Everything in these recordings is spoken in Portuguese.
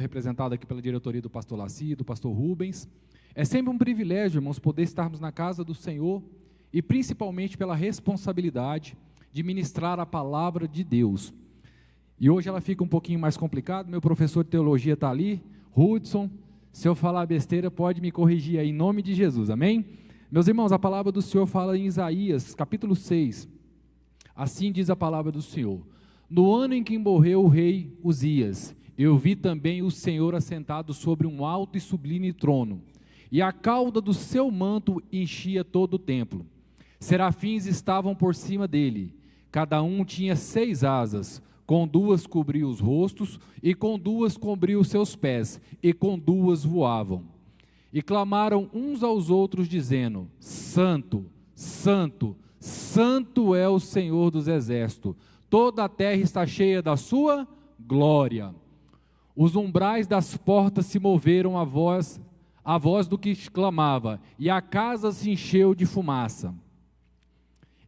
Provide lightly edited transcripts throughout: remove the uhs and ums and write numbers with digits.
representado aqui pela diretoria do pastor Laci, do pastor Rubens. É sempre um privilégio, irmãos, poder estarmos na casa do Senhor e principalmente pela responsabilidade de ministrar a palavra de Deus. E hoje ela fica um pouquinho mais complicada. Meu professor de teologia está ali, Hudson. Se eu falar besteira, pode me corrigir aí, em nome de Jesus, amém? Meus irmãos, a palavra do Senhor fala em Isaías, capítulo 6. Assim diz a palavra do Senhor: no ano em que morreu o rei Uzias, eu vi também o Senhor assentado sobre um alto e sublime trono, e a cauda do seu manto enchia todo o templo. Serafins estavam por cima dele, cada um tinha 6 asas, com 2 cobriu os rostos, e com 2 cobriu os seus pés, e com 2 voavam. E clamaram uns aos outros, dizendo: Santo, Santo, Santo é o Senhor dos exércitos, toda a terra está cheia da sua glória. Os umbrais das portas se moveram à voz do que clamava, e a casa se encheu de fumaça.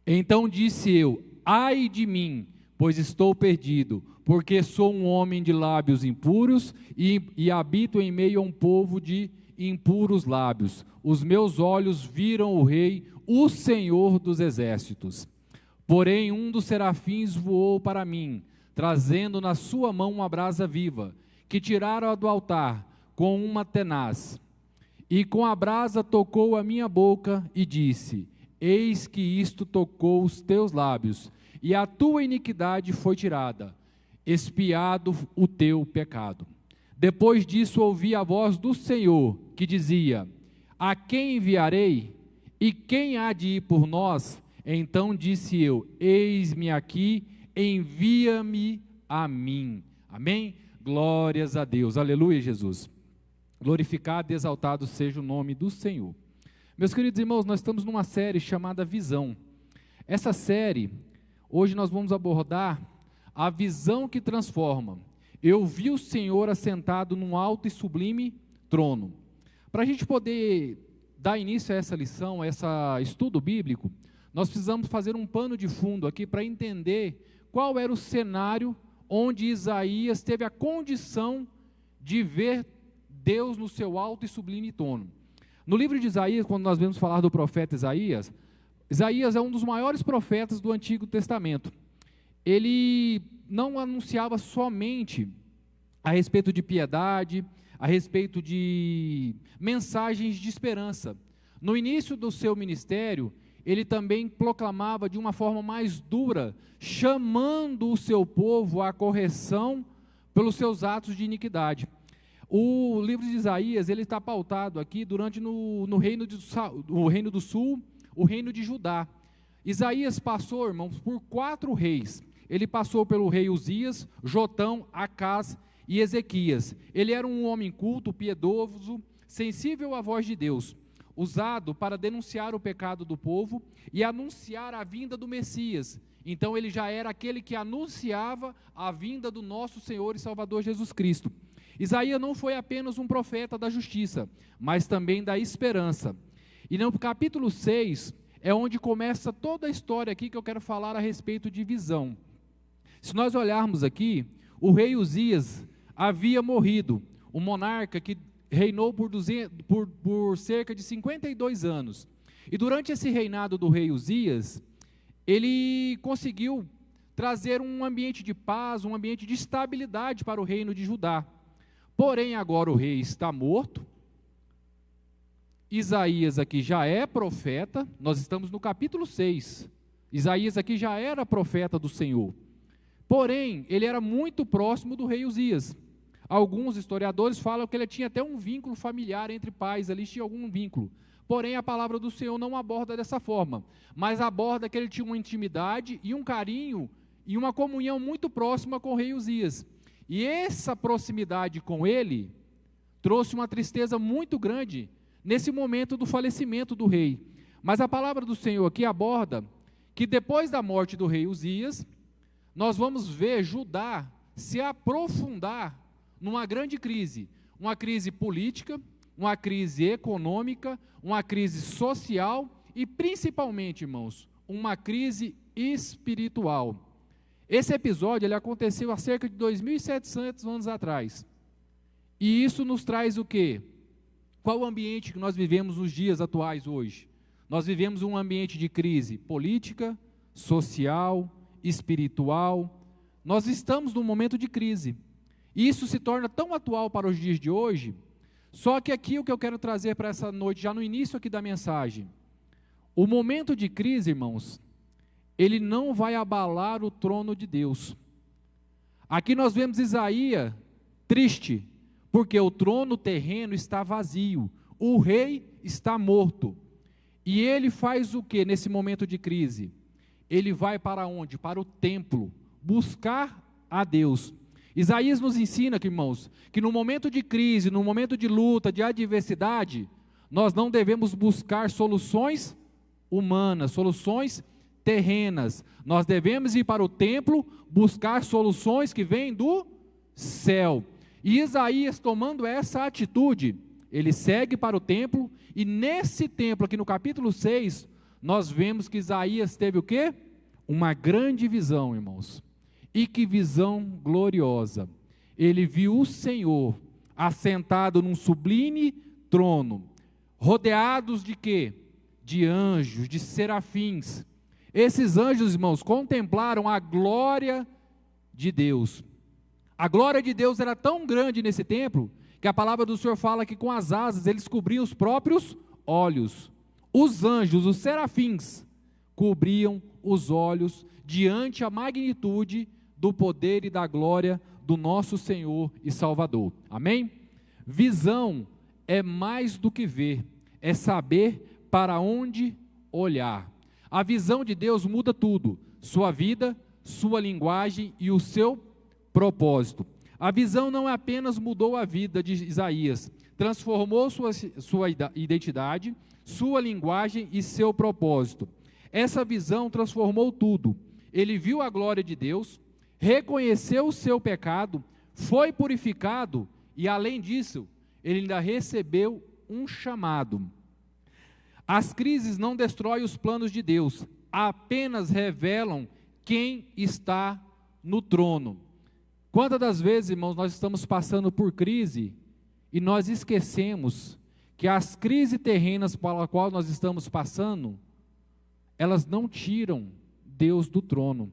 Então disse eu: ai de mim, pois estou perdido, porque sou um homem de lábios impuros e habito em meio a um povo de impuros lábios. Os meus olhos viram o Rei, o Senhor dos exércitos. Porém um dos serafins voou para mim, trazendo na sua mão uma brasa viva, que tiraram do altar com uma tenaz. E com a brasa tocou a minha boca e disse: eis que isto tocou os teus lábios, e a tua iniquidade foi tirada, expiado o teu pecado. Depois disso ouvi a voz do Senhor, que dizia: a quem enviarei? E quem há de ir por nós? Então disse eu: eis-me aqui, envia-me a mim. Amém? Glórias a Deus, aleluia, Jesus. Glorificado e exaltado seja o nome do Senhor. Meus queridos irmãos, nós estamos numa série chamada Visão. Essa série, hoje nós vamos abordar a visão que transforma. Eu vi o Senhor assentado num alto e sublime trono. Para a gente poder dar início a essa lição, a esse estudo bíblico, nós precisamos fazer um pano de fundo aqui para entender qual era o cenário onde Isaías teve a condição de ver Deus no seu alto e sublime trono. No livro de Isaías, quando nós vamos falar do profeta Isaías, Isaías é um dos maiores profetas do Antigo Testamento. Ele não anunciava somente a respeito de piedade, a respeito de mensagens de esperança. No início do seu ministério, ele também proclamava de uma forma mais dura, chamando o seu povo à correção pelos seus atos de iniquidade. O livro de Isaías, ele está pautado aqui no reino do sul, o reino de Judá. Isaías passou, irmãos, por 4 reis. Ele passou pelo rei Uzias, Jotão, Acás e Ezequias. Ele era um homem culto, piedoso, sensível à voz de Deus, usado para denunciar o pecado do povo e anunciar a vinda do Messias. Então ele já era aquele que anunciava a vinda do nosso Senhor e Salvador Jesus Cristo. Isaías não foi apenas um profeta da justiça, mas também da esperança. E no capítulo 6 é onde começa toda a história aqui que eu quero falar a respeito de visão. Se nós olharmos aqui, o rei Uzias havia morrido, um monarca que reinou por cerca de 52 anos. E durante esse reinado do rei Uzias, ele conseguiu trazer um ambiente de paz, um ambiente de estabilidade para o reino de Judá. Porém, agora o rei está morto. Isaías aqui já é profeta, nós estamos no capítulo 6. Isaías aqui já era profeta do Senhor. Porém, ele era muito próximo do rei Uzias. Alguns historiadores falam que ele tinha até um vínculo familiar entre pais, ali tinha algum vínculo. Porém, a palavra do Senhor não aborda dessa forma, mas aborda que ele tinha uma intimidade e um carinho e uma comunhão muito próxima com o rei Uzias. E essa proximidade com ele trouxe uma tristeza muito grande nesse momento do falecimento do rei. Mas a palavra do Senhor aqui aborda que depois da morte do rei Uzias, nós vamos ver Judá se aprofundar numa grande crise, uma crise política, uma crise econômica, uma crise social e principalmente, irmãos, uma crise espiritual. Esse episódio ele aconteceu há cerca de 2.700 anos atrás. E isso nos traz o quê? Qual o ambiente que nós vivemos nos dias atuais hoje? Nós vivemos um ambiente de crise política, social, espiritual. Nós estamos num momento de crise. E isso se torna tão atual para os dias de hoje. Só que aqui o que eu quero trazer para essa noite, já no início aqui da mensagem, o momento de crise, irmãos, ele não vai abalar o trono de Deus. Aqui nós vemos Isaías triste, porque o trono terreno está vazio, o rei está morto. E ele faz o que nesse momento de crise? Ele vai para onde? Para o templo, buscar a Deus. Isaías nos ensina, irmãos, que no momento de crise, no momento de luta, de adversidade, nós não devemos buscar soluções humanas, soluções terrenas. Nós devemos ir para o templo, buscar soluções que vêm do céu. E Isaías, tomando essa atitude, ele segue para o templo, e nesse templo, aqui no capítulo 6, nós vemos que Isaías teve o quê? Uma grande visão, irmãos. E que visão gloriosa. Ele viu o Senhor assentado num sublime trono, rodeados de quê? De anjos, de serafins. Esses anjos, irmãos, contemplaram a glória de Deus. A glória de Deus era tão grande nesse templo, que a palavra do Senhor fala que com as asas eles cobriam os próprios olhos. Os anjos, os serafins, cobriam os olhos diante a magnitude do poder e da glória do nosso Senhor e Salvador. Amém? Visão é mais do que ver, é saber para onde olhar. A visão de Deus muda tudo, sua vida, sua linguagem e o seu propósito. A visão não apenas mudou a vida de Isaías, transformou sua identidade, sua linguagem e seu propósito. Essa visão transformou tudo. Ele viu a glória de Deus, reconheceu o seu pecado, foi purificado e, além disso, ele ainda recebeu um chamado. As crises não destroem os planos de Deus, apenas revelam quem está no trono. Quantas das vezes, irmãos, nós estamos passando por crise e nós esquecemos que as crises terrenas pelas quais nós estamos passando, elas não tiram Deus do trono.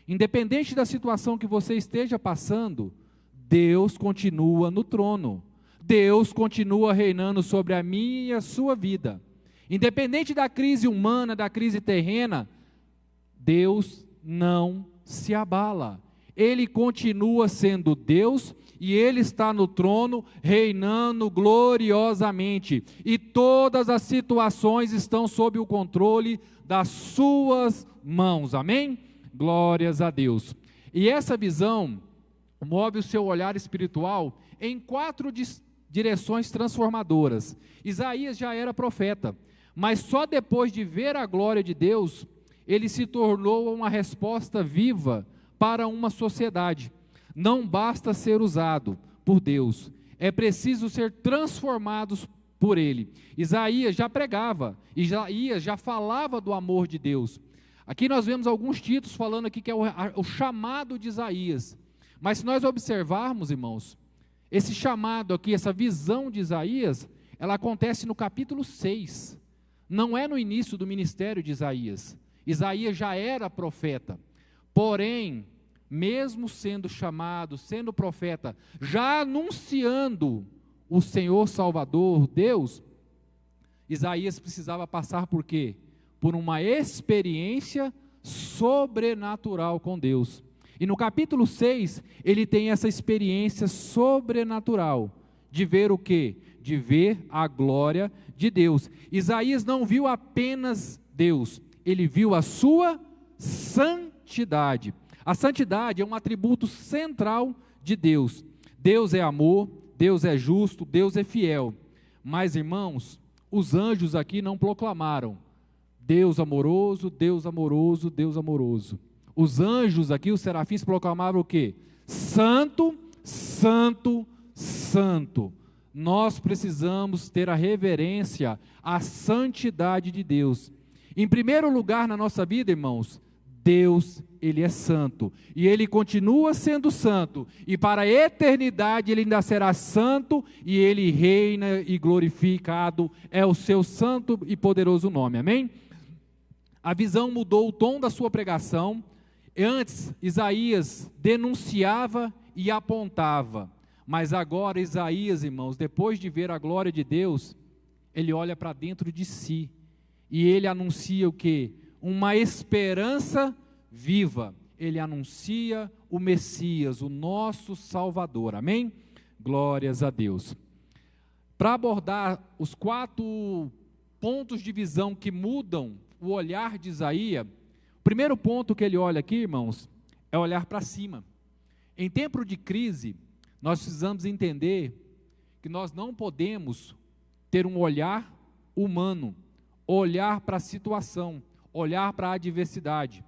Independente da situação que você esteja passando, Deus continua no trono. Deus continua reinando sobre a minha e a sua vida. Independente da crise humana, da crise terrena, Deus não se abala. Ele continua sendo Deus e Ele está no trono, reinando gloriosamente. E todas as situações estão sob o controle das suas mãos. Amém? Glórias a Deus. E essa visão move o seu olhar espiritual em 4 direções transformadoras. Isaías já era profeta, mas só depois de ver a glória de Deus, ele se tornou uma resposta viva para uma sociedade. Não basta ser usado por Deus, é preciso ser transformados por Ele. Isaías já pregava, Isaías já falava do amor de Deus. Aqui nós vemos alguns títulos falando aqui que é o chamado de Isaías. Mas se nós observarmos, irmãos, esse chamado aqui, essa visão de Isaías, ela acontece no capítulo 6. Não é no início do ministério de Isaías. Isaías já era profeta. Porém, mesmo sendo chamado, sendo profeta, já anunciando o Senhor Salvador, Deus, Isaías precisava passar por quê? Por uma experiência sobrenatural com Deus. E no capítulo 6, ele tem essa experiência sobrenatural, de ver o quê? De ver a glória de Deus. Isaías não viu apenas Deus, ele viu a sua santidade. A santidade é um atributo central de Deus. Deus é amor, Deus é justo, Deus é fiel. Mas, irmãos, os anjos aqui não proclamaram Deus amoroso, Deus amoroso, Deus amoroso. Os anjos aqui, os serafins, proclamavam o quê? Santo, santo, santo. Nós precisamos ter a reverência à santidade de Deus. Em primeiro lugar na nossa vida, irmãos, Deus, Ele é santo, e Ele continua sendo santo, e para a eternidade Ele ainda será santo, e Ele reina e glorificado é o seu santo e poderoso nome, amém? A visão mudou o tom da sua pregação. Antes, Isaías denunciava e apontava, mas agora Isaías, irmãos, depois de ver a glória de Deus, ele olha para dentro de si, e ele anuncia o quê? Uma esperança viva. Ele anuncia o Messias, o nosso Salvador, amém? Glórias a Deus. Para abordar os 4 pontos de visão que mudam o olhar de Isaías, o primeiro ponto que ele olha aqui, irmãos, é olhar para cima. Em tempo de crise, nós precisamos entender que nós não podemos ter um olhar humano, olhar para a situação, olhar para a adversidade.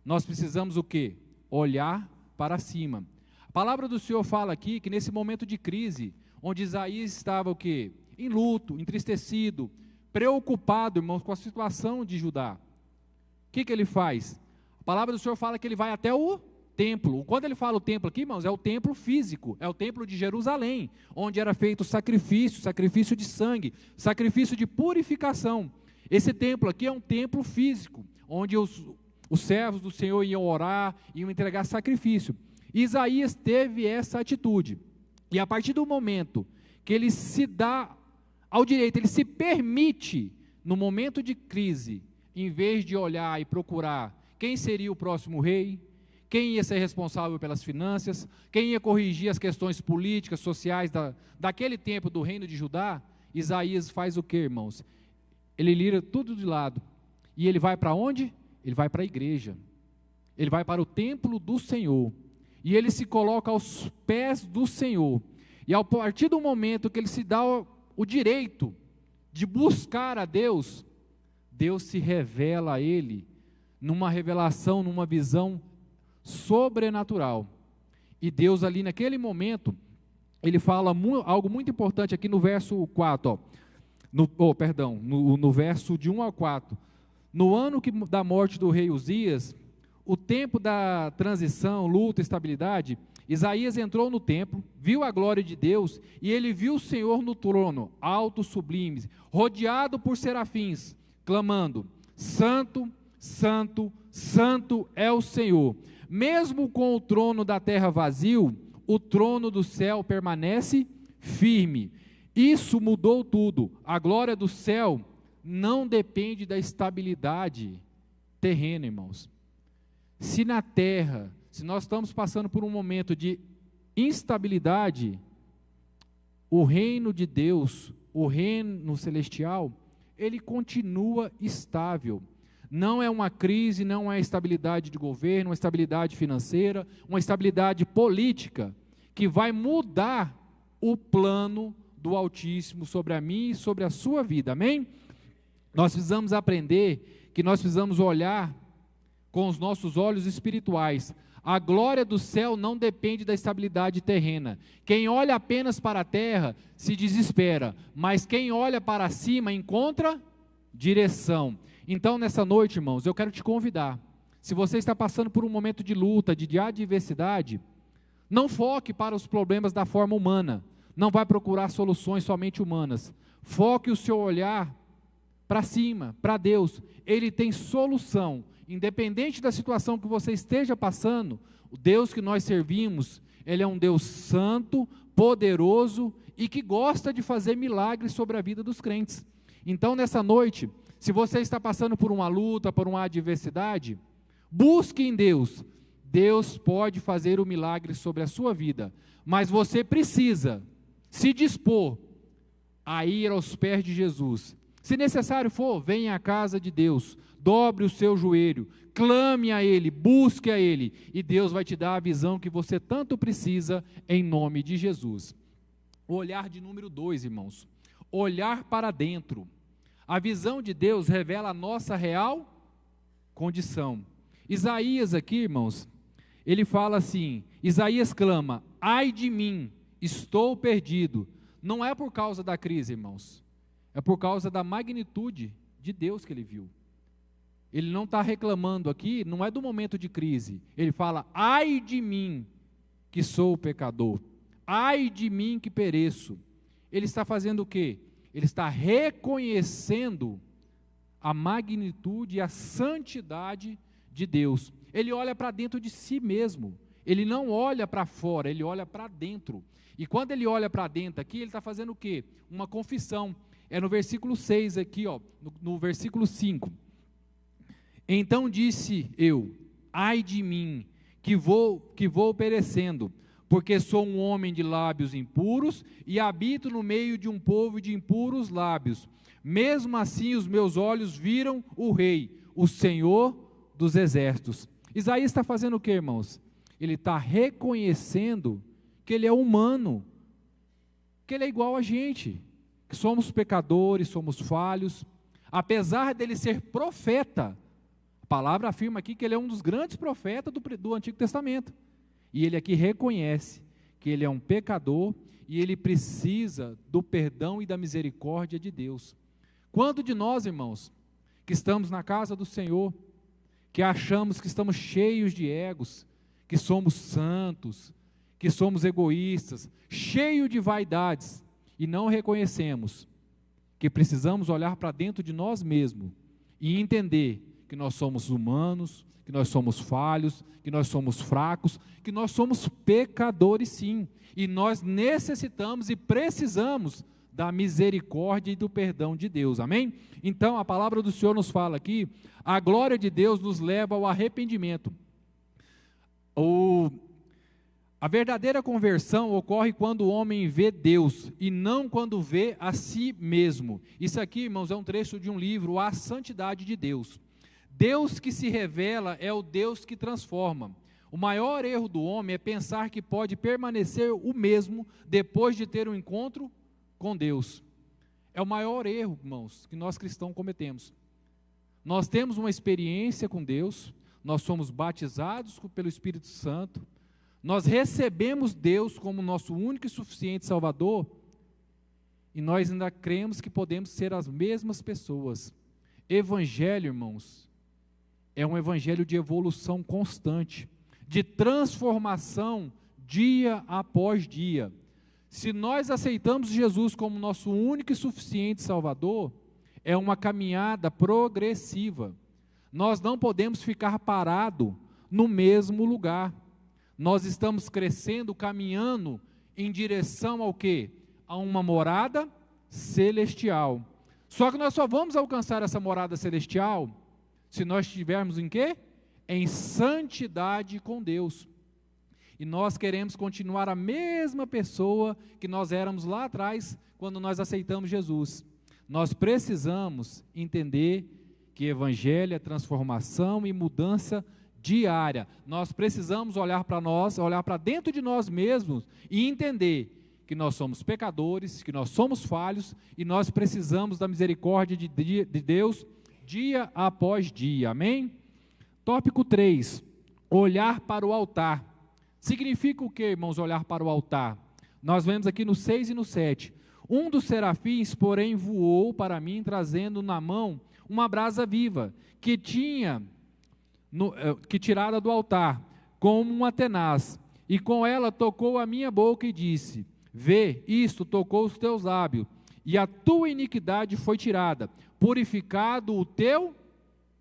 Nós precisamos o quê? Olhar para cima. A palavra do Senhor fala aqui que nesse momento de crise, onde Isaías estava o quê? Em luto, entristecido, preocupado, irmãos, com a situação de Judá. O que ele faz? A palavra do Senhor fala que ele vai até o templo. Quando ele fala o templo aqui, irmãos, é o templo físico, é o templo de Jerusalém, onde era feito sacrifício de sangue, sacrifício de purificação. Esse templo aqui é um templo físico, onde os servos do Senhor iam orar, iam entregar sacrifício. E Isaías teve essa atitude. E a partir do momento que ele se dá ao direito, ele se permite, no momento de crise, em vez de olhar e procurar quem seria o próximo rei, quem ia ser responsável pelas finanças, quem ia corrigir as questões políticas, sociais daquele tempo do reino de Judá, Isaías faz o que, irmãos? Ele lira tudo de lado, e ele vai para onde? Ele vai para a igreja, ele vai para o templo do Senhor, e ele se coloca aos pés do Senhor, e a partir do momento que ele se dá o direito de buscar a Deus, Deus se revela a ele, numa revelação, numa visão sobrenatural, e Deus ali naquele momento, ele fala algo muito importante aqui no verso 4, no verso de 1 ao 4, no ano da morte do rei Uzias, o tempo da transição, luta, estabilidade, Isaías entrou no templo, viu a glória de Deus, e ele viu o Senhor no trono, alto, sublime, rodeado por serafins, clamando, santo, santo, santo é o Senhor. Mesmo com o trono da terra vazio, o trono do céu permanece firme. Isso mudou tudo. A glória do céu não depende da estabilidade terrena, irmãos. Se na terra, se nós estamos passando por um momento de instabilidade, o reino de Deus, o reino celestial, ele continua estável. Não é uma crise, não é estabilidade de governo, uma estabilidade financeira, uma estabilidade política, que vai mudar o plano do Altíssimo sobre a mim e sobre a sua vida, amém? Nós precisamos aprender que nós precisamos olhar com os nossos olhos espirituais. A glória do céu não depende da estabilidade terrena. Quem olha apenas para a terra se desespera, mas quem olha para cima encontra direção. Então, nessa noite, irmãos, eu quero te convidar, se você está passando por um momento de luta, de adversidade, não foque para os problemas da forma humana, não vai procurar soluções somente humanas, foque o seu olhar para cima, para Deus, Ele tem solução, independente da situação que você esteja passando, o Deus que nós servimos, Ele é um Deus santo, poderoso e que gosta de fazer milagres sobre a vida dos crentes. Então, nessa noite, se você está passando por uma luta, por uma adversidade, busque em Deus. Deus pode fazer o milagre sobre a sua vida, mas você precisa se dispor a ir aos pés de Jesus. Se necessário for, venha à casa de Deus, dobre o seu joelho, clame a Ele, busque a Ele, e Deus vai te dar a visão que você tanto precisa, em nome de Jesus. O olhar de número 2, irmãos, olhar para dentro. A visão de Deus revela a nossa real condição. Isaías aqui, irmãos, ele fala assim, Isaías clama, ai de mim, estou perdido. Não é por causa da crise, irmãos, é por causa da magnitude de Deus que ele viu. Ele não está reclamando aqui, não é do momento de crise. Ele fala, ai de mim, que sou pecador. Ai de mim que pereço. Ele está fazendo o quê? Ele está reconhecendo a magnitude e a santidade de Deus. Ele olha para dentro de si mesmo. Ele não olha para fora, ele olha para dentro. E quando ele olha para dentro aqui, ele está fazendo o quê? Uma confissão. É no versículo 6 aqui, ó, no versículo 5. Então disse eu, ai de mim, que vou perecendo, porque sou um homem de lábios impuros e habito no meio de um povo de impuros lábios. Mesmo assim os meus olhos viram o Rei, o Senhor dos exércitos. Isaías está fazendo o que, irmãos? Ele está reconhecendo que ele é humano, que ele é igual a gente, que somos pecadores, somos falhos. Apesar dele ser profeta, a palavra afirma aqui que ele é um dos grandes profetas do Antigo Testamento. E ele aqui reconhece que ele é um pecador e ele precisa do perdão e da misericórdia de Deus. Quando de nós, irmãos, que estamos na casa do Senhor, que achamos que estamos cheios de egos, que somos santos, que somos egoístas, cheios de vaidades, e não reconhecemos que precisamos olhar para dentro de nós mesmos e entender que nós somos humanos, que nós somos falhos, que nós somos fracos, que nós somos pecadores sim, e nós necessitamos e precisamos da misericórdia e do perdão de Deus, amém? Então a palavra do Senhor nos fala aqui, a glória de Deus nos leva ao arrependimento. A verdadeira conversão ocorre quando o homem vê Deus e não quando vê a si mesmo. Isso aqui, irmãos, é um trecho de um livro, A Santidade de Deus. Deus que se revela é o Deus que transforma. O maior erro do homem é pensar que pode permanecer o mesmo depois de ter um encontro com Deus. É o maior erro, irmãos, que nós cristãos cometemos. Nós temos uma experiência com Deus, nós somos batizados pelo Espírito Santo, nós recebemos Deus como nosso único e suficiente Salvador, e nós ainda cremos que podemos ser as mesmas pessoas. Evangelho, irmãos, é um evangelho de evolução constante, de transformação dia após dia. Se nós aceitamos Jesus como nosso único e suficiente Salvador, é uma caminhada progressiva. Nós não podemos ficar parados no mesmo lugar. Nós estamos crescendo, caminhando em direção ao quê? A uma morada celestial. Só que nós só vamos alcançar essa morada celestial se nós estivermos em quê? Em santidade com Deus. E nós queremos continuar a mesma pessoa que nós éramos lá atrás, quando nós aceitamos Jesus. Nós precisamos entender que evangelho é transformação e mudança diária. Nós precisamos olhar para nós, olhar para dentro de nós mesmos e entender que nós somos pecadores, que nós somos falhos e nós precisamos da misericórdia de Deus dia após dia. Amém? Tópico 3, olhar para o altar. Significa o que, irmãos, olhar para o altar? Nós vemos aqui no 6 e no 7. Um dos serafins, porém, voou para mim, trazendo na mão uma brasa viva, que tirada do altar, como uma tenaz, e com ela tocou a minha boca e disse, vê, isto tocou os teus lábios, e a tua iniquidade foi tirada, purificado o teu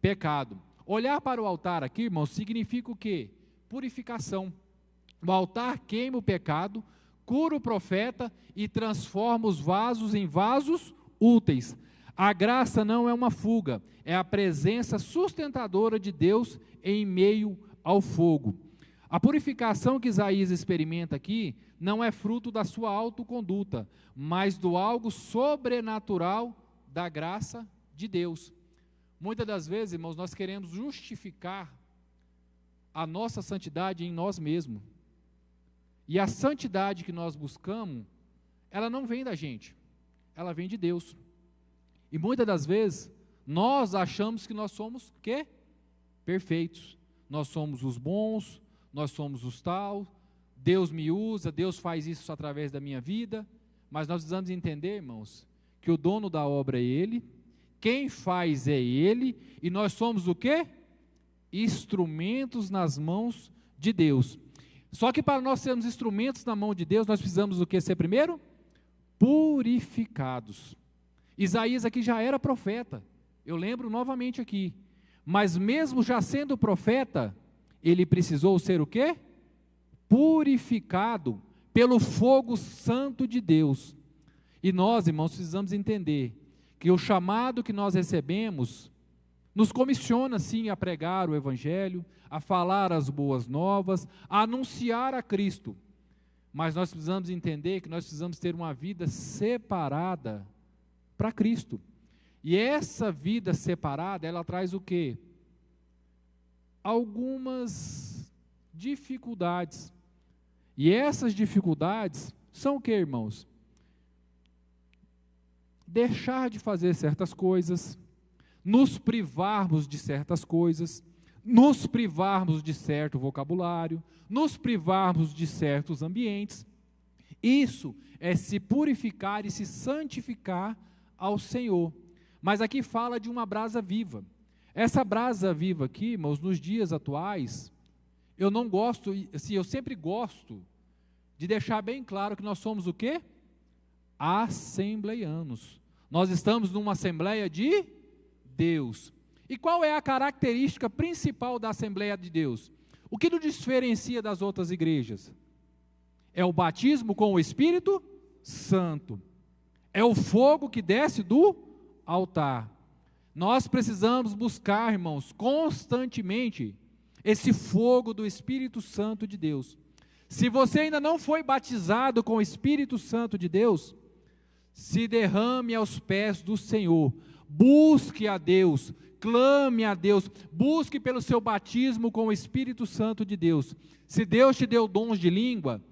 pecado. Olhar para o altar aqui, irmãos, significa o quê? Purificação. O altar queima o pecado, cura o profeta e transforma os vasos em vasos úteis. A graça não é uma fuga, é a presença sustentadora de Deus em meio ao fogo. A purificação que Isaías experimenta aqui não é fruto da sua autoconduta, mas do algo sobrenatural da graça de Deus. Muitas das vezes, irmãos, nós queremos justificar a nossa santidade em nós mesmos. E a santidade que nós buscamos, ela não vem da gente, ela vem de Deus. E muitas das vezes, nós achamos que nós somos o quê? Perfeitos. Nós somos os bons, nós somos os tal, Deus me usa, Deus faz isso através da minha vida. Mas nós precisamos entender, irmãos, que o dono da obra é Ele, Quem faz é Ele, e nós somos o quê? Instrumentos nas mãos de Deus. Só que para nós sermos instrumentos na mão de Deus, nós precisamos o que ser primeiro? Purificados. Isaías aqui já era profeta, eu lembro novamente aqui, mas mesmo já sendo profeta, ele precisou ser o quê? Purificado pelo fogo santo de Deus. E nós, irmãos, precisamos entender que o chamado que nós recebemos nos comissiona sim a pregar o Evangelho, a falar as boas novas, a anunciar a Cristo, mas nós precisamos entender que nós precisamos ter uma vida separada para Cristo. E essa vida separada, ela traz o quê? Algumas dificuldades. E essas dificuldades são o quê, irmãos? Deixar de fazer certas coisas, nos privarmos de certas coisas, nos privarmos de certo vocabulário, nos privarmos de certos ambientes. Isso é se purificar e se santificar ao Senhor. Mas aqui fala de uma brasa viva. Essa brasa viva aqui, irmãos, nos dias atuais, eu não gosto, assim, eu sempre gosto de deixar bem claro que nós somos o quê? Assembleianos. Nós estamos numa Assembleia de Deus. E qual é a característica principal da Assembleia de Deus? O que nos diferencia das outras igrejas? É o batismo com o Espírito Santo. É o fogo que desce do altar. Nós precisamos buscar, irmãos, constantemente esse fogo do Espírito Santo de Deus. Se você ainda não foi batizado com o Espírito Santo de Deus, se derrame aos pés do Senhor, busque a Deus, clame a Deus, busque pelo seu batismo com o Espírito Santo de Deus. Se Deus te deu dons de língua,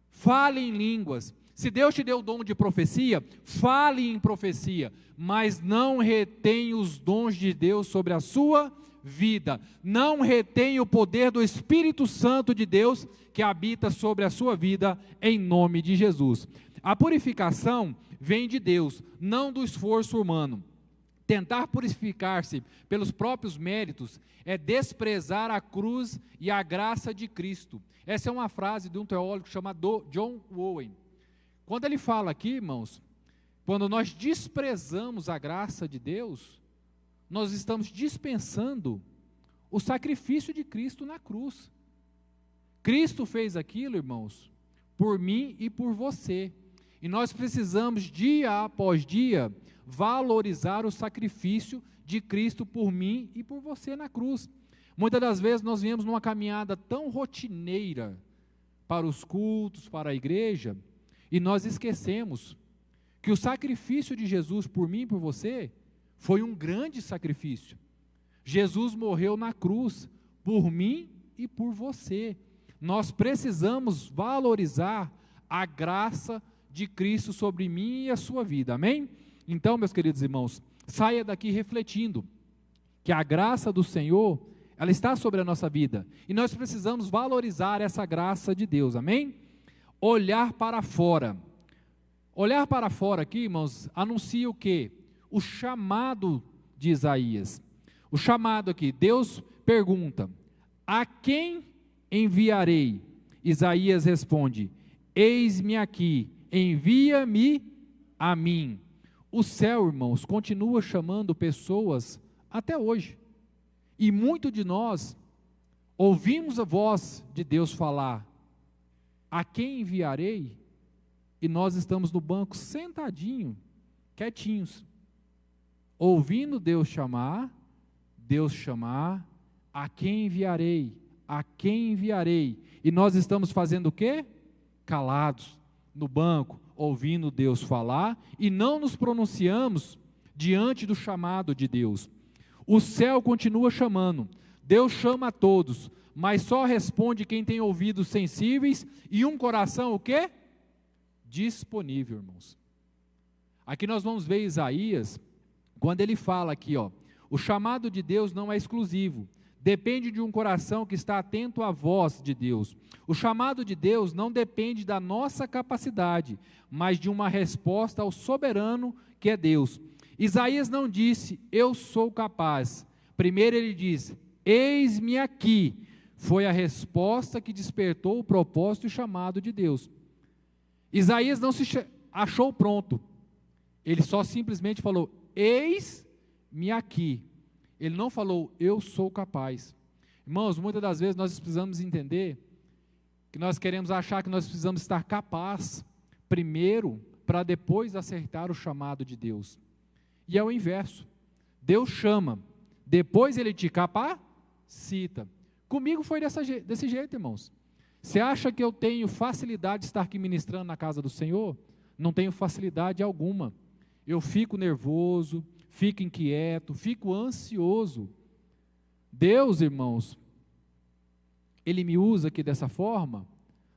fale em línguas. Se Deus te deu o dom de profecia, fale em profecia, mas não retenha os dons de Deus sobre a sua vida, não retenha o poder do Espírito Santo de Deus que habita sobre a sua vida, em nome de Jesus. A purificação vem de Deus, não do esforço humano. Tentar purificar-se pelos próprios méritos é desprezar a cruz e a graça de Cristo. Essa é uma frase de um teólogo chamado John Owen. Quando ele fala aqui, irmãos, quando nós desprezamos a graça de Deus, nós estamos dispensando o sacrifício de Cristo na cruz. Cristo fez aquilo, irmãos, por mim e por você. E nós precisamos, dia após dia, valorizar o sacrifício de Cristo por mim e por você na cruz. Muitas das vezes nós viemos numa caminhada tão rotineira para os cultos, para a igreja, e nós esquecemos que o sacrifício de Jesus por mim e por você foi um grande sacrifício. Jesus morreu na cruz por mim e por você. Nós precisamos valorizar a graça de Cristo sobre mim e a sua vida, amém? Então, meus queridos irmãos, saia daqui refletindo que a graça do Senhor, ela está sobre a nossa vida, e nós precisamos valorizar essa graça de Deus, amém? Olhar para fora. Olhar para fora aqui, irmãos, anuncia o quê? O chamado de Isaías. O chamado aqui, Deus pergunta: a quem enviarei? Isaías responde: eis-me aqui, envia-me a mim. O céu, irmãos, continua chamando pessoas até hoje. E muito de nós ouvimos a voz de Deus falar: a quem enviarei? E nós estamos no banco sentadinho, quietinhos, ouvindo Deus chamar, a quem enviarei? A quem enviarei? E nós estamos fazendo o quê? Calados, no banco, ouvindo Deus falar, e não nos pronunciamos diante do chamado de Deus. O céu continua chamando, Deus chama a todos, mas só responde quem tem ouvidos sensíveis e um coração o quê? Disponível, irmãos. Aqui nós vamos ver Isaías, quando ele fala aqui, ó, o chamado de Deus não é exclusivo, depende de um coração que está atento à voz de Deus. O chamado de Deus não depende da nossa capacidade, mas de uma resposta ao soberano que é Deus. Isaías não disse, eu sou capaz. Primeiro ele diz, eis-me aqui. Foi a resposta que despertou o propósito e chamado de Deus. Isaías não se achou pronto. Ele só simplesmente falou, eis-me aqui. Ele não falou, eu sou capaz. Irmãos, muitas das vezes nós precisamos entender que nós queremos achar que nós precisamos estar capaz primeiro para depois acertar o chamado de Deus. E é o inverso. Deus chama, depois Ele te capacita. Comigo foi desse jeito, irmãos. Você acha que eu tenho facilidade de estar aqui ministrando na casa do Senhor? Não tenho facilidade alguma. Eu fico nervoso, fico inquieto, fico ansioso. Deus, irmãos, Ele me usa aqui dessa forma,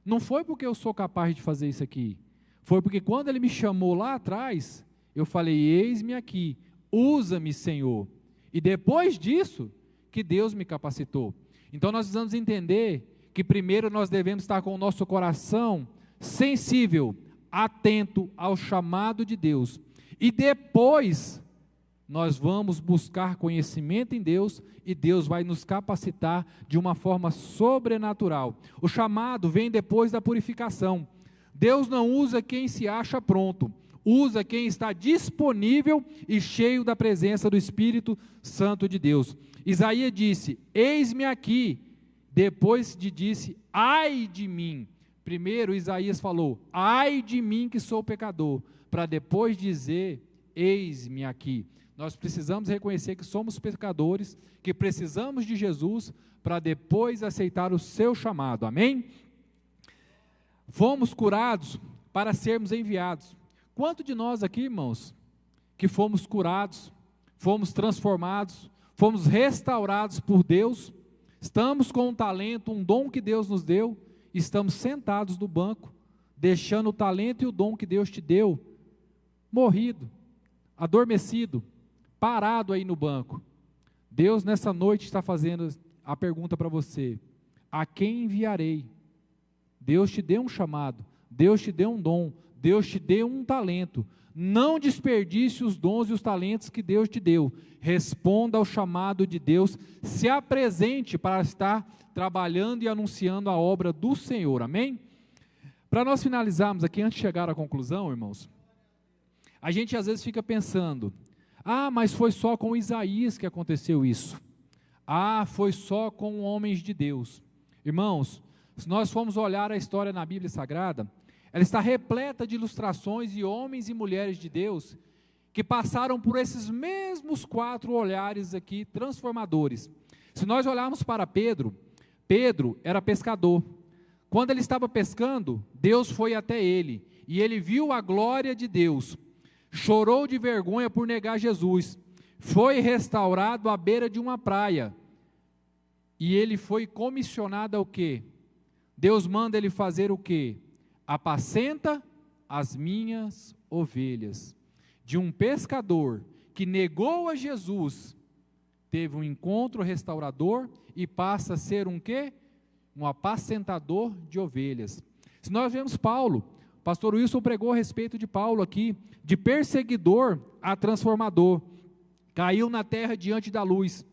não foi porque eu sou capaz de fazer isso aqui, foi porque quando Ele me chamou lá atrás, eu falei, eis-me aqui, usa-me, Senhor. E depois disso, que Deus me capacitou. Então nós precisamos entender que primeiro nós devemos estar com o nosso coração sensível, atento ao chamado de Deus. E depois nós vamos buscar conhecimento em Deus e Deus vai nos capacitar de uma forma sobrenatural. O chamado vem depois da purificação. Deus não usa quem se acha pronto, usa quem está disponível e cheio da presença do Espírito Santo de Deus. Isaías disse, eis-me aqui, depois disse, ai de mim. Primeiro Isaías falou, ai de mim que sou pecador, para depois dizer, eis-me aqui. Nós precisamos reconhecer que somos pecadores, que precisamos de Jesus, para depois aceitar o seu chamado, amém? Fomos curados para sermos enviados. Quanto de nós aqui, irmãos, que fomos curados, fomos transformados, fomos restaurados por Deus, estamos com um talento, um dom que Deus nos deu, estamos sentados no banco, deixando o talento e o dom que Deus te deu, morrido, adormecido, parado aí no banco. Deus nessa noite está fazendo a pergunta para você, a quem enviarei? Deus te deu um chamado, Deus te deu um dom, Deus te deu um talento. Não desperdice os dons e os talentos que Deus te deu. Responda ao chamado de Deus, se apresente para estar trabalhando e anunciando a obra do Senhor, amém? Para nós finalizarmos aqui, antes de chegar à conclusão, irmãos, a gente às vezes fica pensando, mas foi só com Isaías que aconteceu isso. Foi só com homens de Deus. Irmãos, se nós formos olhar a história na Bíblia Sagrada, ela está repleta de ilustrações de homens e mulheres de Deus que passaram por esses mesmos 4 olhares aqui transformadores. Se nós olharmos para Pedro, Pedro era pescador. Quando ele estava pescando, Deus foi até ele e ele viu a glória de Deus. Chorou de vergonha por negar Jesus. Foi restaurado à beira de uma praia. E ele foi comissionado ao quê? Deus manda ele fazer o quê? Apacenta as minhas ovelhas. De um pescador que negou a Jesus, teve um encontro restaurador e passa a ser um quê? Um apacentador de ovelhas. Se nós vemos Paulo, o pastor Wilson pregou a respeito de Paulo aqui, de perseguidor a transformador, caiu na terra diante da luz,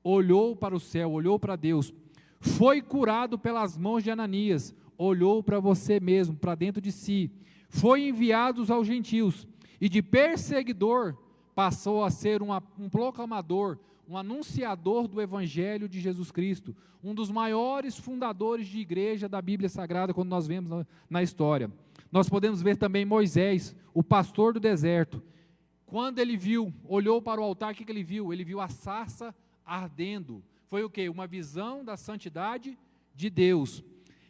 olhou para o céu, olhou para Deus, foi curado pelas mãos de Ananias, olhou para você mesmo, para dentro de si, foi enviado aos gentios, e de perseguidor passou a ser um proclamador, um anunciador do Evangelho de Jesus Cristo, um dos maiores fundadores de igreja da Bíblia Sagrada, quando nós vemos na história. Nós podemos ver também Moisés, o pastor do deserto. Quando ele viu, olhou para o altar, o que ele viu? Ele viu a sarça ardendo. Foi o quê? Uma visão da santidade de Deus.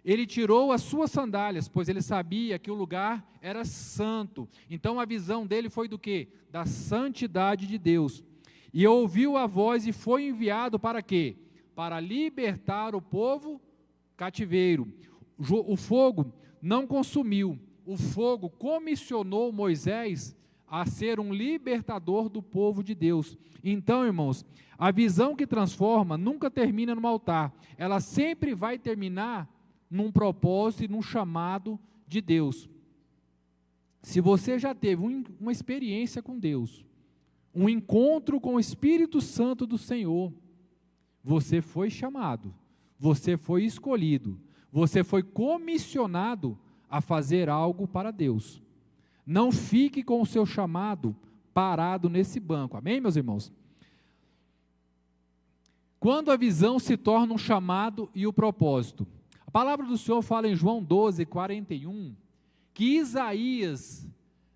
Ele tirou as suas sandálias, pois ele sabia que o lugar era santo. Então a visão dele foi do quê? Da santidade de Deus. E ouviu a voz e foi enviado para quê? Para libertar o povo cativeiro. O fogo não consumiu, o fogo comissionou Moisés a ser um libertador do povo de Deus. Então, irmãos, a visão que transforma nunca termina no altar, ela sempre vai terminar num propósito e num chamado de Deus. Se você já teve uma experiência com Deus, um encontro com o Espírito Santo do Senhor. Você foi chamado, você foi escolhido, você foi comissionado a fazer algo para Deus. Não fique com o seu chamado parado nesse banco, amém, meus irmãos? Quando a visão se torna um chamado e o propósito. A palavra do Senhor fala em João 12, 41, que Isaías,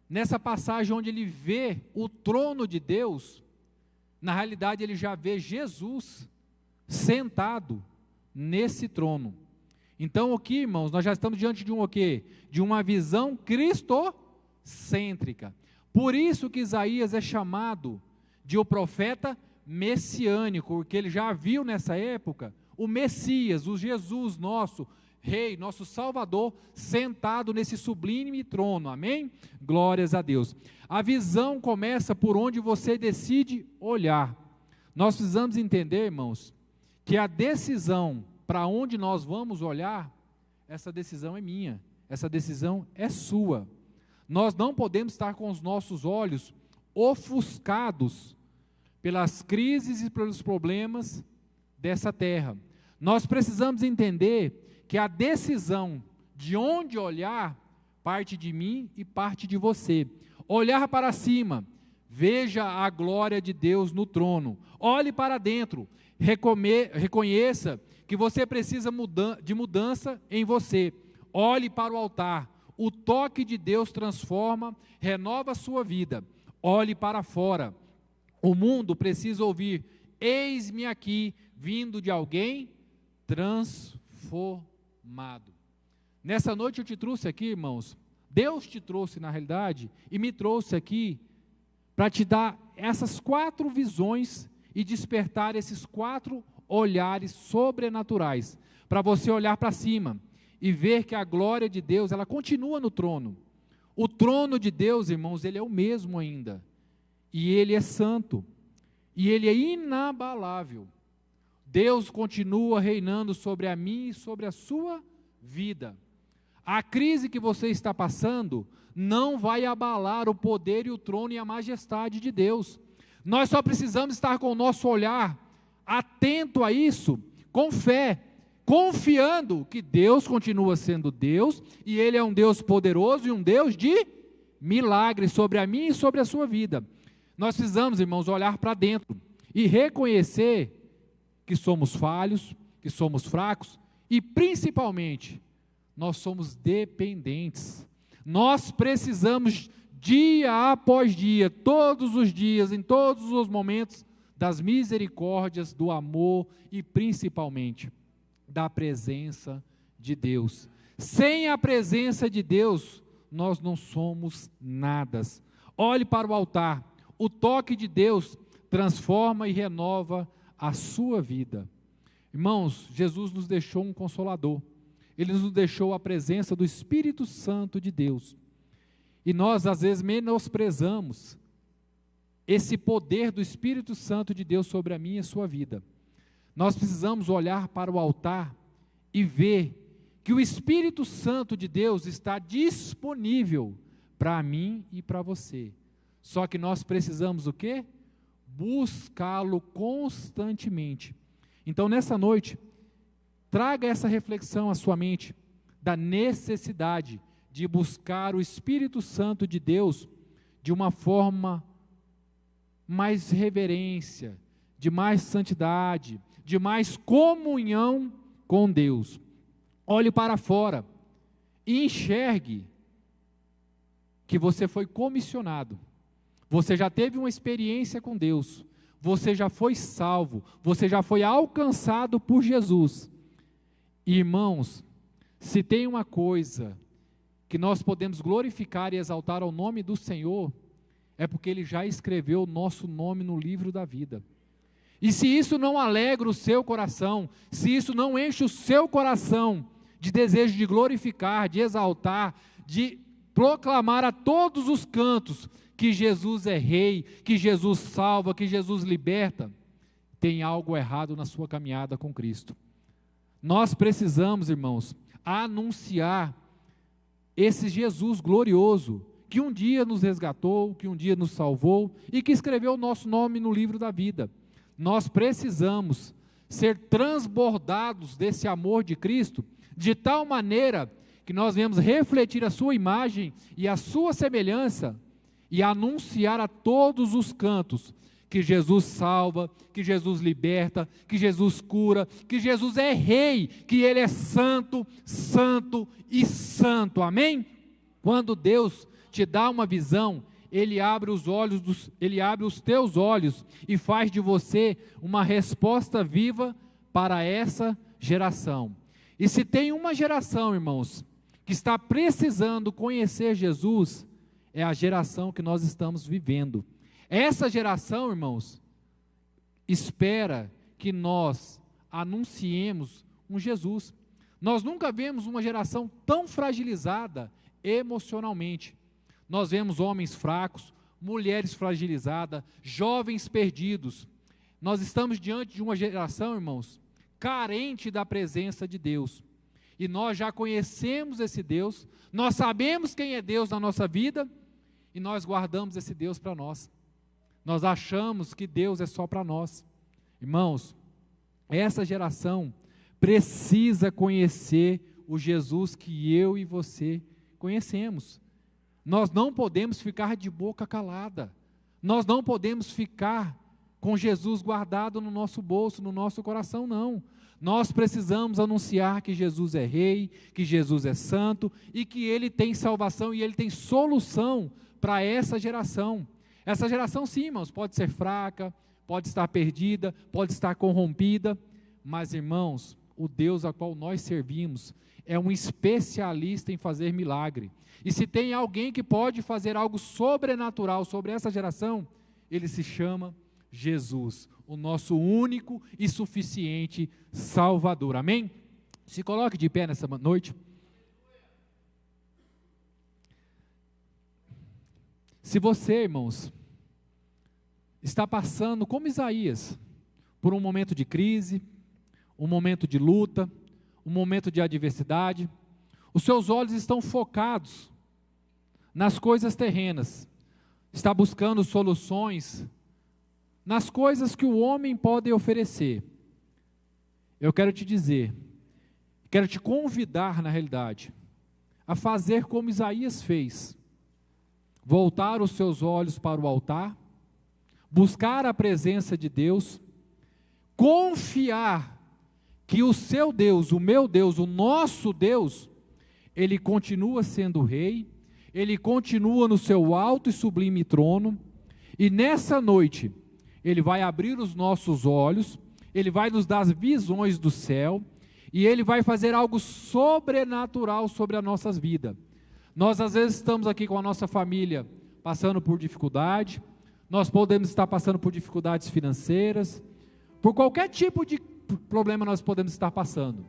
nessa passagem onde ele vê o trono de Deus, na realidade ele já vê Jesus sentado nesse trono. Então aqui, irmãos, nós já estamos diante de um o quê? De uma visão cristocêntrica. Por isso que Isaías é chamado de o profeta messiânico, porque ele já viu nessa época o Messias, o Jesus nosso, Rei, nosso Salvador, sentado nesse sublime trono, amém? Glórias a Deus. A visão começa por onde você decide olhar. Nós precisamos entender, irmãos, que a decisão para onde nós vamos olhar, essa decisão é minha, essa decisão é sua. Nós não podemos estar com os nossos olhos ofuscados pelas crises e pelos problemas dessa terra. Nós precisamos entender que a decisão de onde olhar parte de mim e parte de você. Olhar para cima, veja a glória de Deus no trono. Olhe para dentro, reconheça que você precisa de mudança em você. Olhe para o altar, o toque de Deus transforma, renova a sua vida. Olhe para fora, o mundo precisa ouvir: eis-me aqui, vindo de alguém transformado. Nessa noite eu te trouxe aqui, irmãos, Deus te trouxe na realidade, e me trouxe aqui, para te dar essas 4 visões, e despertar esses 4 olhares sobrenaturais, para você olhar para cima, e ver que a glória de Deus, ela continua no trono. O trono de Deus, irmãos, ele é o mesmo ainda, e ele é santo, e ele é inabalável. Deus continua reinando sobre a mim e sobre a sua vida. A crise que você está passando não vai abalar o poder e o trono e a majestade de Deus. Nós só precisamos estar com o nosso olhar atento a isso, com fé, confiando que Deus continua sendo Deus, e Ele é um Deus poderoso e um Deus de milagres sobre a mim e sobre a sua vida. Nós precisamos, irmãos, olhar para dentro e reconhecer que somos falhos, que somos fracos, e principalmente, nós somos dependentes. Nós precisamos, dia após dia, todos os dias, em todos os momentos, das misericórdias, do amor e principalmente da presença de Deus. Sem a presença de Deus, nós não somos nada. Olhe para o altar, o toque de Deus transforma e renova a sua vida. Irmãos, Jesus nos deixou um consolador, Ele nos deixou a presença do Espírito Santo de Deus, e nós às vezes menosprezamos esse poder do Espírito Santo de Deus sobre a minha e a sua vida. Nós precisamos olhar para o altar e ver que o Espírito Santo de Deus está disponível para mim e para você, só que nós precisamos o quê? Buscá-lo constantemente. Então nessa noite, traga essa reflexão à sua mente, da necessidade de buscar o Espírito Santo de Deus de uma forma mais reverência, de mais santidade, de mais comunhão com Deus. Olhe para fora e enxergue que você foi comissionado, você já teve uma experiência com Deus, você já foi salvo, você já foi alcançado por Jesus. Irmãos, se tem uma coisa que nós podemos glorificar e exaltar ao nome do Senhor, é porque Ele já escreveu o nosso nome no livro da vida. E se isso não alegra o seu coração, se isso não enche o seu coração de desejo de glorificar, de exaltar, de proclamar a todos os cantos que Jesus é Rei, que Jesus salva, que Jesus liberta, tem algo errado na sua caminhada com Cristo. Nós precisamos, irmãos, anunciar esse Jesus glorioso, que um dia nos resgatou, que um dia nos salvou e que escreveu o nosso nome no livro da vida. Nós precisamos ser transbordados desse amor de Cristo, de tal maneira que nós venhamos refletir a sua imagem e a sua semelhança e anunciar a todos os cantos que Jesus salva, que Jesus liberta, que Jesus cura, que Jesus é rei, que Ele é santo, santo e santo, amém? Quando Deus te dá uma visão, Ele abre os teus olhos e faz de você uma resposta viva para essa geração. E se tem uma geração, irmãos, que está precisando conhecer Jesus, é a geração que nós estamos vivendo. Essa geração, irmãos, espera que nós anunciemos um Jesus. Nós nunca vemos uma geração tão fragilizada emocionalmente. Nós vemos homens fracos, mulheres fragilizadas, jovens perdidos. Nós estamos diante de uma geração, irmãos, carente da presença de Deus. E nós já conhecemos esse Deus, nós sabemos quem é Deus na nossa vida, e nós guardamos esse Deus para nós. Nós achamos que Deus é só para nós. Irmãos, essa geração precisa conhecer o Jesus que eu e você conhecemos. Nós não podemos ficar de boca calada. Nós não podemos ficar com Jesus guardado no nosso bolso, no nosso coração, não. Nós precisamos anunciar que Jesus é rei, que Jesus é santo e que Ele tem salvação e Ele tem solução para essa geração. Essa geração, sim, irmãos, pode ser fraca, pode estar perdida, pode estar corrompida, mas, irmãos, o Deus a qual nós servimos é um especialista em fazer milagre. E se tem alguém que pode fazer algo sobrenatural sobre essa geração, Ele se chama Jesus, o nosso único e suficiente Salvador, amém? Se coloque de pé nessa noite. Se você, irmãos, está passando, como Isaías, por um momento de crise, um momento de luta, um momento de adversidade, os seus olhos estão focados nas coisas terrenas, está buscando soluções nas coisas que o homem pode oferecer. Eu quero te dizer, quero te convidar na realidade, a fazer como Isaías fez, voltar os seus olhos para o altar, buscar a presença de Deus, confiar que o seu Deus, o meu Deus, o nosso Deus, Ele continua sendo rei, Ele continua no seu alto e sublime trono, e nessa noite, Ele vai abrir os nossos olhos, Ele vai nos dar as visões do céu, e Ele vai fazer algo sobrenatural sobre as nossas vidas. Nós às vezes estamos aqui com a nossa família passando por dificuldade, nós podemos estar passando por dificuldades financeiras, por qualquer tipo de problema nós podemos estar passando.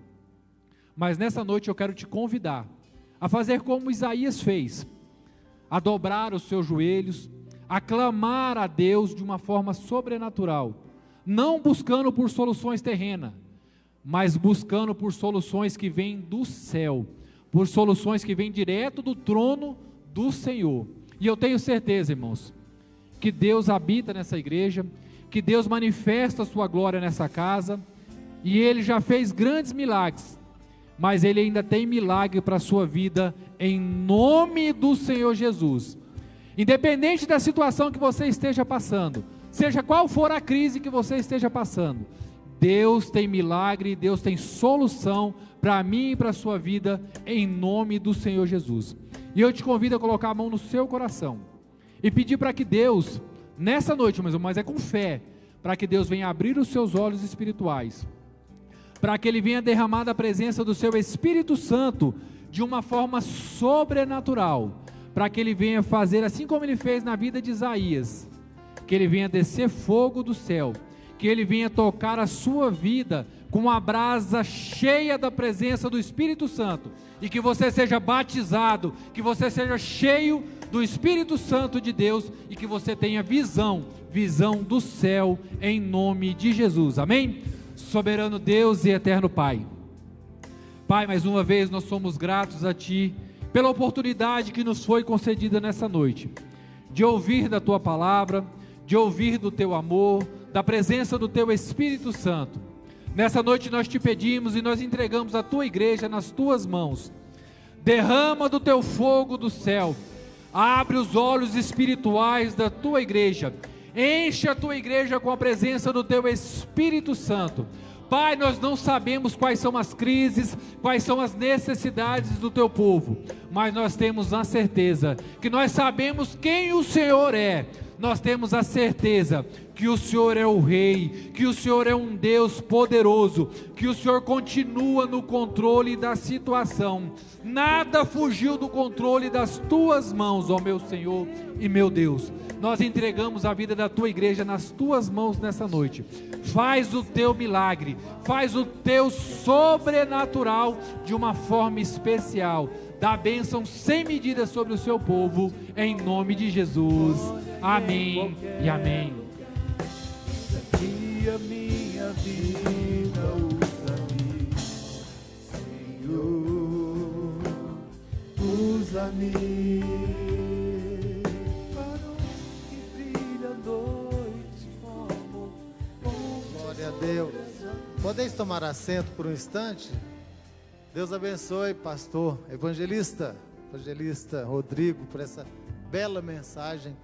Mas nessa noite eu quero te convidar a fazer como Isaías fez, a dobrar os seus joelhos, a clamar a Deus de uma forma sobrenatural, não buscando por soluções terrenas, mas buscando por soluções que vêm do céu, por soluções que vêm direto do trono do Senhor. E eu tenho certeza, irmãos, que Deus habita nessa igreja, que Deus manifesta a sua glória nessa casa, e Ele já fez grandes milagres, mas Ele ainda tem milagre para a sua vida, em nome do Senhor Jesus. Independente da situação que você esteja passando, seja qual for a crise que você esteja passando, Deus tem milagre, Deus tem solução para mim e para a sua vida, em nome do Senhor Jesus. E eu te convido a colocar a mão no seu coração, e pedir para que Deus, nessa noite, mas é com fé, para que Deus venha abrir os seus olhos espirituais, para que Ele venha derramar da presença do seu Espírito Santo, de uma forma sobrenatural, para que Ele venha fazer, assim como Ele fez na vida de Isaías, que Ele venha descer fogo do céu, que Ele venha tocar a sua vida, com uma brasa cheia da presença do Espírito Santo, e que você seja batizado, que você seja cheio do Espírito Santo de Deus, e que você tenha visão do céu, em nome de Jesus, amém? Soberano Deus e eterno Pai, Pai, mais uma vez nós somos gratos a Ti, pela oportunidade que nos foi concedida nessa noite, de ouvir da Tua palavra, de ouvir do Teu amor, da presença do Teu Espírito Santo. Nessa noite nós te pedimos e nós entregamos a Tua igreja nas Tuas mãos. Derrama do Teu fogo do céu, abre os olhos espirituais da Tua igreja, enche a Tua igreja com a presença do Teu Espírito Santo. Pai, nós não sabemos quais são as crises, quais são as necessidades do Teu povo, mas nós temos a certeza que nós sabemos quem o Senhor é. Nós temos a certeza que o Senhor é o Rei, que o Senhor é um Deus poderoso, que o Senhor continua no controle da situação. Nada fugiu do controle das Tuas mãos, ó meu Senhor e meu Deus. Nós entregamos a vida da Tua igreja nas Tuas mãos nessa noite. Faz o Teu milagre, faz o Teu sobrenatural de uma forma especial. Dá bênção sem medida sobre o Seu povo, em nome de Jesus. Amém e amém. E a minha vida usa-me, Senhor, usa-me, para que brilha a noite como. Glória a Deus. Podeis tomar assento por um instante? Deus abençoe, pastor, evangelista Rodrigo, por essa bela mensagem.